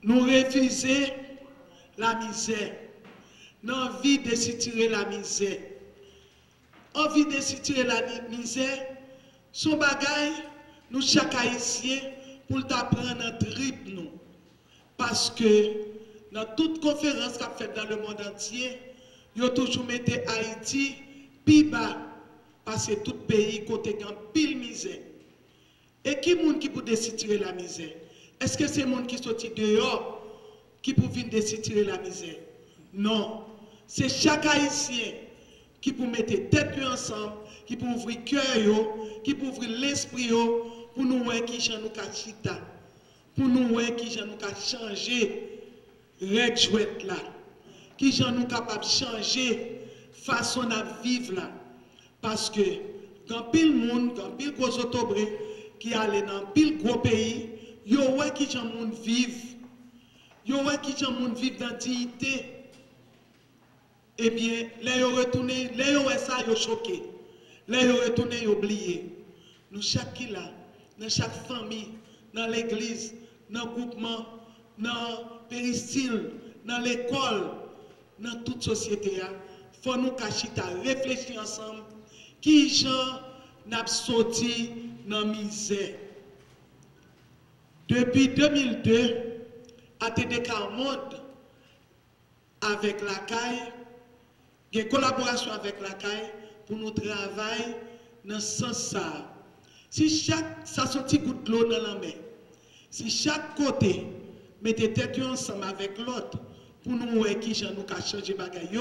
nous refusons la misère. Nous avons envie de se tirer la misère. Envie de se tirer la misère, son bagage, nous chaque haïtien, pour t'apprendre notre rythme, nous. Parce que dans toute conférence qu'a fait dans le monde entier, ils ont toujours mis Haïti plus bas, parce que tout pays côté grand pile misère. Et qui est qui peut décider tirer la misère? Est-ce que c'est le monde qui sortit dehors qui peut venir décider tirer la misère? Non. C'est chaque haïtien qui peut mettre tête ensemble, qui peut ouvrir cœur, qui peut ouvrir l'esprit pour nous voir qui j'en nous chita, pour nous voir qui j'en nous changer règle chouette là, qui j'en nous capable changer façon de vivre là, parce que quand pile monde, quand pile gros autobré qui allait dans pile gros pays, yo ouais qui j'en monde vivre, yo ouais qui j'en monde vivre dans dignité. Eh bien, là, ils ont retourné, là, ils ont ça, ils ont choqué. Là, ils ont retourné, ils ont oublié. Nous, chaque qui là, dans chaque famille, dans l'église, dans le groupement, dans le péristyle, dans l'école, dans toute société, il faut nous cacher, réfléchir ensemble, qui gens n'a sorti dans la misère. Depuis 2002, ATDK Monde, avec la CAI, il y a une collaboration avec la CAI pour nous travailler dans ce sens. Si chaque, ça sortit goutte de l'eau dans la main, si chaque côté mettait tête ensemble avec l'autre pour nous voir qui nous a changé bagaille,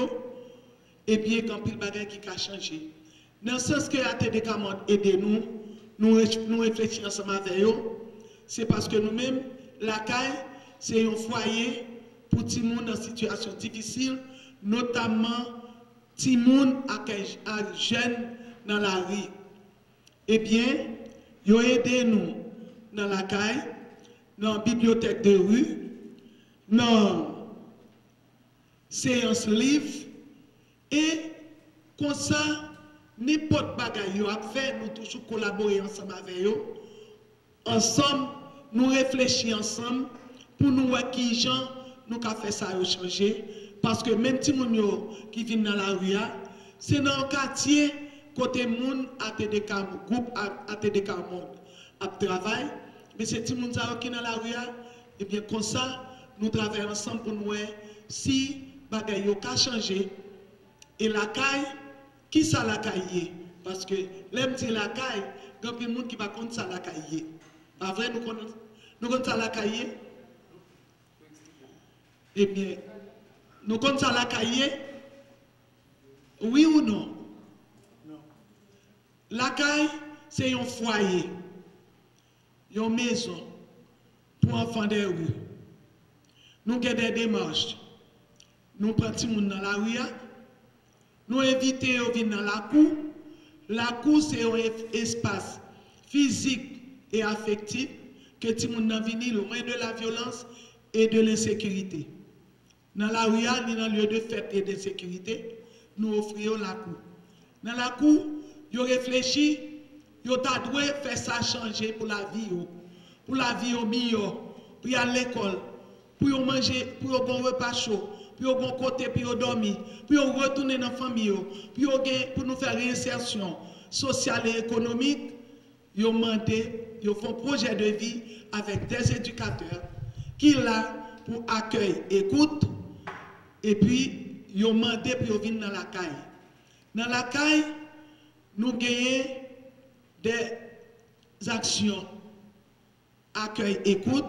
et bien quand pile bagaille qui a changé. Dans ce sens que ATDK Monde aide nous réfléchissons ensemble avec eux, c'est parce que nous-mêmes, la CAI, c'est un foyer pour tout le monde en situation difficile, notamment ti moun ak jeunes dans la rue. Eh bien, ils ont aidé nous dans la caille, dans la bibliothèque de rue, dans séance livre, et comme ça, n'importe bagaille yo a fait, nous toujours collaborer ensemble avec eux. Ensemble, nous réfléchir ensemble pour nous voir qui gens nous a fait ça changer. Parce que même si moun qui viennent dans la rue, c'est dans le quartier, côté moun ATDK, groupe ATDK Monde, à travail. Mais c'est si moun qui sont dans la rue, et bien comme ça, nous travaillons ensemble pour nous voir si bagay yo ka changer. Et la caille, qui ça la caille? Parce que l'aime dit la caille, il y a des gens qui va contre ça la caille. Pas vrai, nous connaissons ça la caille? Eh bien, nous connaissons ça la caille? Oui ou non? Non. La caille, c'est un foyer, une maison pour enfants des rues. Nous avons des démarches. Nous prenons les gens dans la rue, nous invitons à venir dans la cour. La cour, c'est un espace physique et affectif que les gens viennent loin de la violence et de l'insécurité. Dans la rue, ni dans le lieu de fête et de sécurité, nous offrons la cour. Dans la cour, ils réfléchissent, ils ont dû faire ça changer pour la vie, meilleure, pour aller à l'école, pour manger, pour un bon repas chaud, pour un bon côté, pour dormir, pour retourner dans la famille, pour nous faire réinsertion sociale et économique. Ils ont demandé, ils font un projet de vie avec des éducateurs qui là pour accueil, écoute, et puis ils ont demandé pour venir dans la caille. Dans la caille, nous gagnons des actions accueil, écoute,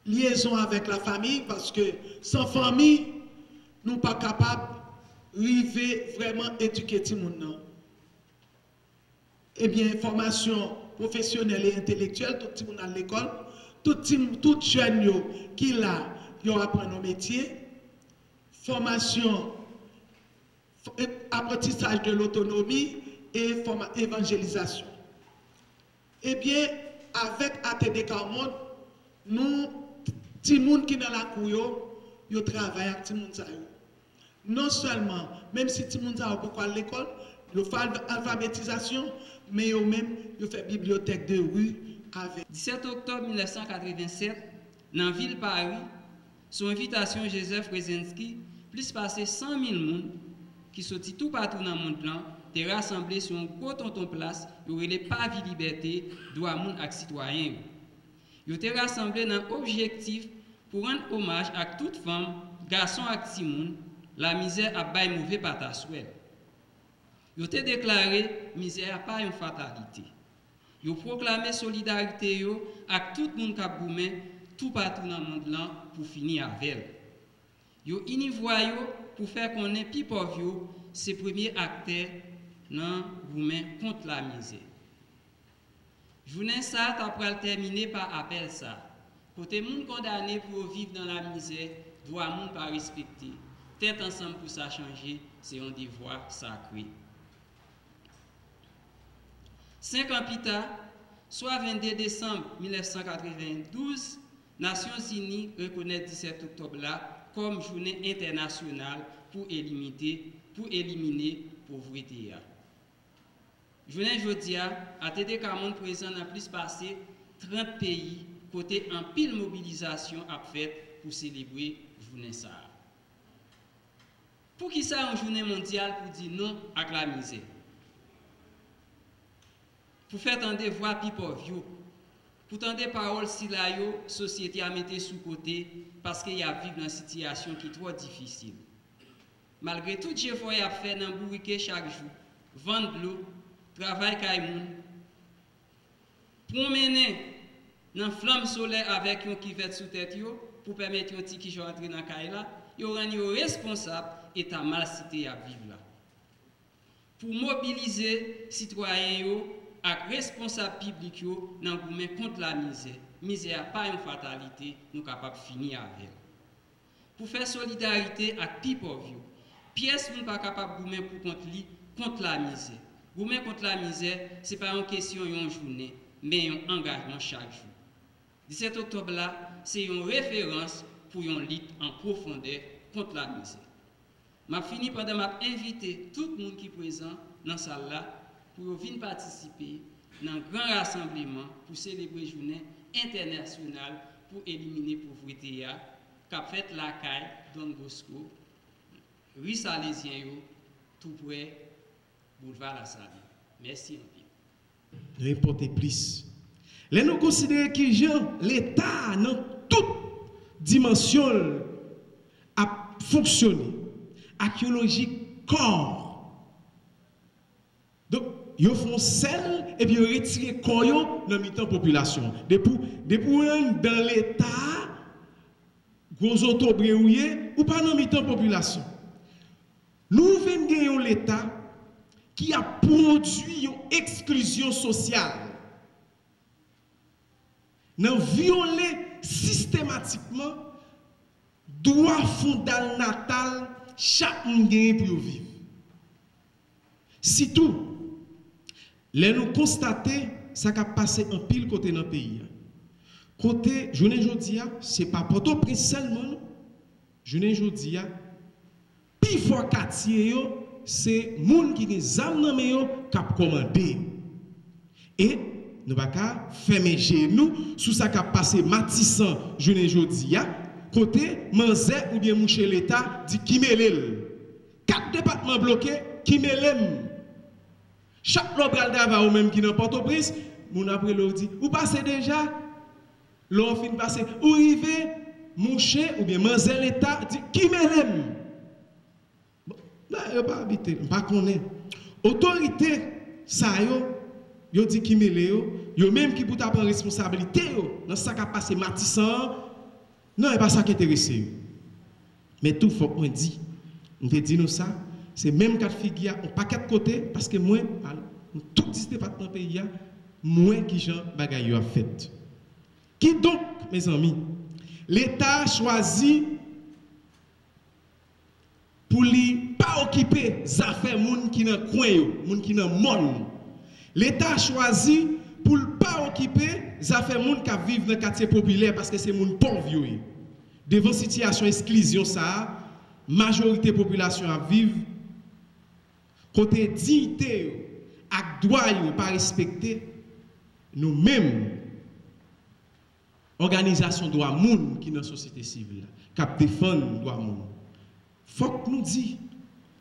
liaison avec la famille, parce que sans famille, nous ne sommes pas capables d'arriver vraiment éduquer tout le monde. Eh bien, formation professionnelle et intellectuelle, tout le monde à l'école, tout jeune qui là, ils apprennent nos métiers, formation, apprentissage de l'autonomie et évangélisation. Eh bien, avec ATDK Monde, nous, tout le monde qui est dans la cour, ils travaillent avec tout le monde. Non seulement, même si tout le monde a beaucoup à l'école, ils font l'alphabétisation, mais eux-mêmes, ils font bibliothèque de rue avec. 17 octobre 1987, dans la ville Paris, son invitation Joseph Brzezinski, plus passé 100 000 personnes qui sont tout partout dans le monde là, étaient rassemblés sur un gros tonton place, où il n'y pas de liberté, droit monde et citoyens. Ils étaient rassemblés dans l'objectif pour rendre hommage à toute femme, garçon et petit monde, la misère a bail mauvais par ta souhait. Ils étaient déclaré misère pas une fatalité. Ils ont proclamé solidarité avec tout le monde qui a boumé tout partout dans le monde là pour finir avec elle. Ils ont invoqué pour faire connaître plus pauvres ces premiers acteurs dans boumé contre la misère. Journée ça après terminer par appel ça. Côté monde condamné pour vivre dans la misère, doit monde pas respecter. Tête ensemble pour ça changer, c'est un devoir sacré. 5 ans plus tard, soit 22 décembre 1992, Nations Unies reconnaît le 17 octobre là comme journée internationale pour éliminer la pauvreté. Journée jeudi a été présent dans plus passé 30 pays côté en pile mobilisation a fait pour célébrer journée ça. Pour qui ça une journée mondiale pour dire non à la misère? Pour faire entendre voix plus pauvres, pour entendre paroles si la société a mis sous côté parce qu'il y a vivre dans une situation qui est trop difficile. Malgré tout ce qu'il a fait dans le bourriquet chaque jour, vendre l'eau, travailler kaimoun, promener dans la flamme solaire avec un qui sous tête pour permettre un petit qui entrer dans la caille là, ils sont responsables et ta mal cité à vivre là. Pour mobiliser citoyens et responsables publics dans le mouvement contre la misère. Misère n'est pas une fatalité, nous sommes capables de finir avec elle. Pour faire solidarité avec les pauvres, pièce nous pas capable de pour contre la misère. Goumen contre la misère, ce n'est pas une question d'une journée, mais un engagement chaque jour. 17 octobre là, c'est une référence pour une lutte en profondeur contre la misère. Je fini pendant m'a invité tout le monde qui est présent dans la salle là pour venir participer dans un grand rassemblement pour célébrer la journée internationale pour éliminer la pauvreté qu'a fait la caille Don Bosco, rue Salésien, tout près boulevard La Salle. Merci en bien. N'importe plus. Là, nous considérons que l'État, dans toute dimension, a fonctionné. Archéologique, corps. Donc, ils font sel et puis ils retirent le corps dans la population. Depuis dans l'État, gros autobréouillé ou pas dans la population. Nous venons gagner l'État qui a produit une exclusion sociale. Nous violons systématiquement droit fondamental chaque monde pour vivre. Si tout, là nous constatons ça qui a passé en pile côté dans le pays. Côté, journée aujourd'hui, ce n'est pas Port-au-Prince seulement. Journée aujourd'hui, plus fort quartier, c'est les gens qui ont des âmes qui ont commandé. Et nous ne pouvons pas fermer genoux sous ça qui a passé Matissan, journée aujourd'hui, côté Manzé ou bien Mouché l'État dit qui mêle. 4 départements bloqués, qui mêle. Chaque local d'avant ou même qui n'a pas Port-au-Prince, mon après l'on dit, ou passez déjà, l'on fin passer, ou arrivé, Mouché ou bien Manzé l'État dit qui mêle. Là, il n'y a pas habité, pas connaît. Autorité, ça yo dit qui mêle yo même qui pour ta prendre responsabilité dans ça qui a passé Matissan. Non, c'est pas ça qui intéresse. Mais tout faut qu'on dit. On te dit nous ça, c'est même quatre figures, on pas quatre côtés parce que moi tout ce département pays moi qui Jean bagaille a fait. Qui donc mes amis, l'État choisit pour lui pas occuper les affaires moun qui dans coin yo, moun qui dans monde. L'État choisit pour ne pas occuper les affaires moun qui vivent dans le quartier populaire parce que c'est moun pauvre. Devant situation exclusion ça, majorité population à vivre côté dignité ak droit pas respecté, nous-mêmes organisation droit moun qui dans la société civile, qui défend droit moun. Faut que nous disions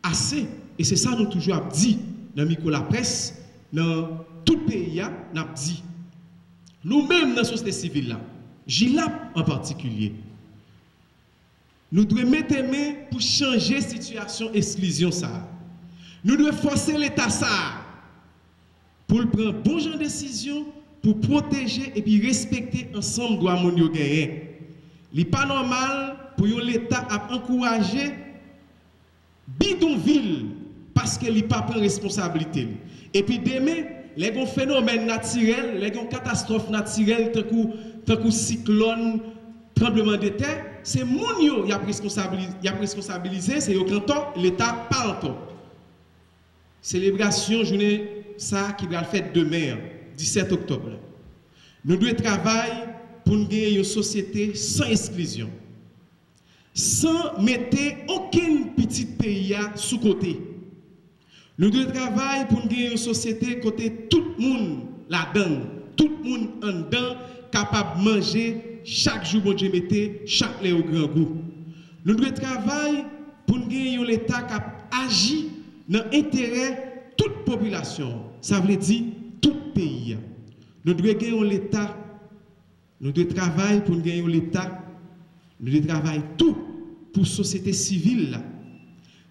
assez, et c'est ça nous toujours dit dans micro la presse, dans tout le pays, nous avons dit. Nous-mêmes dans la société civile, là, JILAP en particulier, nous devons mettre les mains pour changer la situation d'exclusion. Nous devons forcer l'État pour prendre bon genre de décision, pour protéger et puis respecter ensemble droit moun yo gagné. Il n'est pas normal pour l'État à encourager bidonville parce qu'il n'a pas pris responsabilité. Et puis demain, les phénomènes naturels, les catastrophes naturelles, tant que cyclone, tremblement de terre, c'est moun yo y a responsabilisé, c'est au canton, l'État pas encore. Célébration journée ça qui va le faire demain, 17 octobre. Nous devons travailler pour gagner une société sans exclusion, sans mettre aucun petit pays sous côté. Nous devons travailler pour gagner une société côté tout le monde là-dedans, tout le monde en dedans, capable de manger chaque jour, bon Dieu mette chaque lait au grand goût. Nous devons travailler pour gagner un État qui agit dans l'intérêt de toute population. Ça veut dire tout pays. Nous devons gagner l'État. Nous devons travailler pour gagner l'État. Nous devons travailler tout pour la société civile.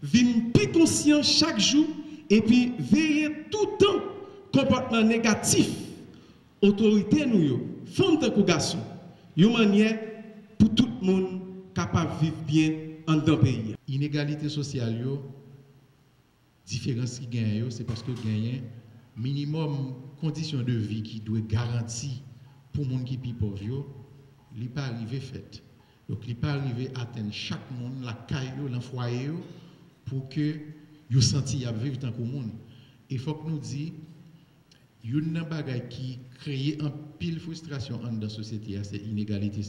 Vin plus conscient chaque jour et puis veiller tout le temps comportement négatif. Autorité nous, femmes de garçons, une manière pour tout le monde capable de vivre bien en dans le pays. Inégalité sociale, différence qui gagne, c'est parce que gagne minimum conditions de vie qui doit garantir pour les gens qui sont pauvres, il n'est pas arrivé fait. Donc, il n'est pas arrivé à atteindre chaque monde, la caille, le foyer, pour que vous sentiez à vivre tant que monde. Il faut que nous disions, il y a une chose qui crée un pile frustration dans la société, c'est l'inégalité.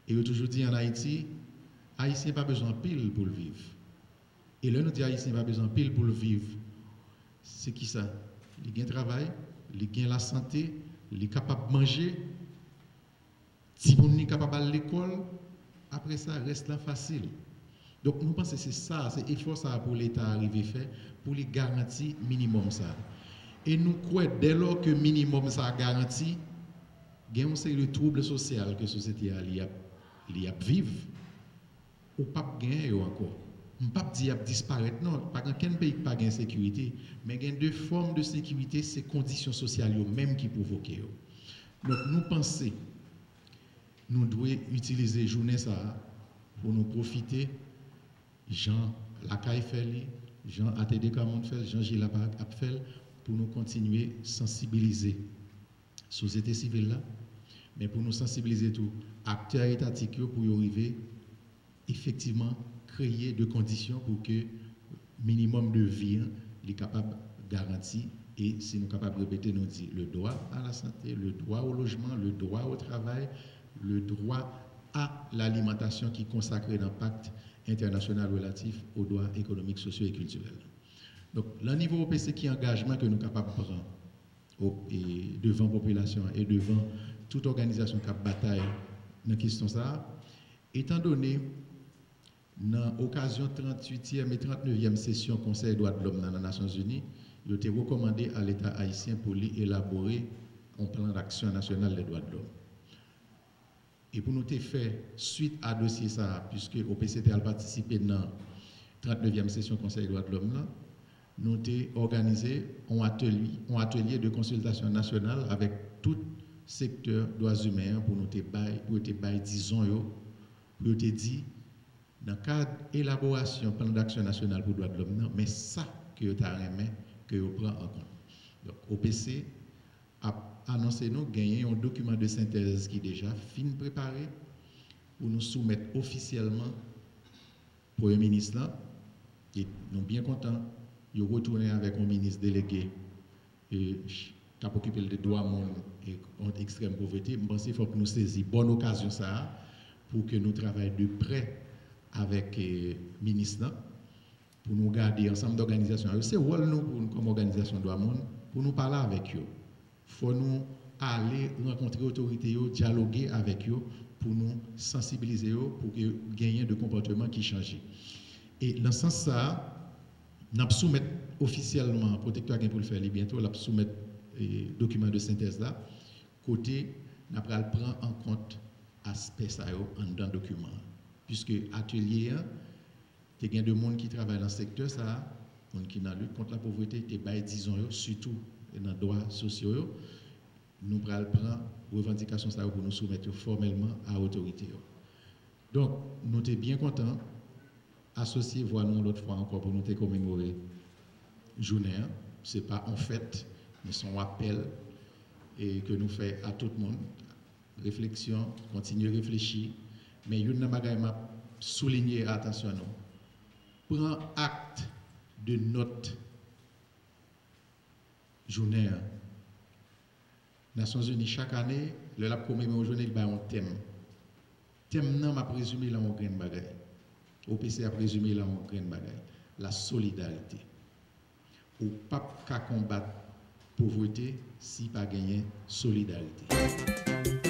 Et on toujours dit en Haïti, Haïtien n'a pas besoin de pile pour le vivre. Et là, nous disons Haïtien n'a pas besoin de pile pour le vivre. C'est qui ça? Il y a un travail, il y a la santé, il est capable de manger, si on est capable d'aller à l'école, après ça, reste là facile. Donc, nous pensons que c'est ça, c'est l'effort pour l'État arriver à faire, pour les garantir minimum ça. Et nous croyons, dès lors que minimum ça garantit, il y a un série de troubles sociaux que la société a vivre, ou pas gagner encore. Je ne peux pas dire disparaître, non, pas qu'un pays n'a pas de sécurité, mais il y a deux formes de sécurité, c'est les conditions sociales même qui provoquent. Donc nous pensons, nous devons utiliser la journée ça pour nous profiter, Jean Lacaille fait, Jean ATD Camon fait, Jean Gilles a fait, pour nous continuer à sensibiliser la société civile là, mais pour nous sensibiliser tous acteurs étatiques pour y arriver effectivement créer des conditions pour que le minimum de vie est capable de garantir et si nous sommes capables de répéter, nous dit le droit à la santé, le droit au logement, le droit au travail, le droit à l'alimentation qui est consacré dans le pacte international relatif aux droits économiques, sociaux et culturels. Donc, le niveau OPC qui est engagement que nous sommes capables de prendre devant la population et devant toute organisation qui a bataille dans la question ça, étant donné dans l'occasion 38e et 39e session Conseil des droits de l'homme dans les Nations Unies, il a été recommandé à l'État haïtien pour élaborer un plan d'action national des droits de l'homme. Et pour nous faire suite à dossier ça, puisque l'OPCT a participé dans la 39e session Conseil des droits de l'homme, nous avons organisé un atelier de consultation nationale avec tout secteur droits humains pour nous disons, pour te dire, dans le cadre d'élaboration plan d'action national pour les droits de l'homme, mais ça que vous avez aimé, que vous prenez en compte. Donc, OPC a annoncé nous gagner un document de synthèse qui est déjà fin préparé pour nous soumettre officiellement au Premier ministre. Là, et nous sommes bien contents. Ils retourné avec un ministre délégué qui a occupé des droits monde et contre extrême pauvreté. Je pense qu'il faut que nous saisissions bonne occasion ça pour que nous travaillions de près avec le ministre pour nous garder ensemble d'organisations. C'est rôle nous comme organisation de droits monde pour nous parler avec eux. Il faut nous aller rencontrer l'autorité, dialoguer avec eux pour nous sensibiliser pour gagner de comportements qui changent. Et dans ce sens, ça, nous allons soumettre officiellement, protecteur pour le faire bientôt, nous allons soumettre le document de synthèse là, côté, nous allons prendre en compte l'aspect ça en dans le document. Puisque atelier, il y a des gens qui travaillent dans le secteur, ça, qui dans la lutte contre la pauvreté, disons, surtout dans les droits sociaux, nous allons prendre revendication ça pour nous soumettre formellement à l'autorité. Donc, nous sommes bien contents, associés, voir nous l'autre fois encore pour nous commémorer la journée. Ce n'est pas en fait, mais son appel et que nous faisons à tout le monde. Réflexion, continuer à réfléchir, mais il y a une chose souligner, attention à nous. Prends acte de notre journée. Nations Unies, chaque année, le lab commémore journée, il y a un thème. Thème, non, m'a présumé là, on grain bagaille. OPC a présumé là, on grain bagaille. La solidarité. Ou pas qu'à combattre pauvreté si pas gagner solidarité.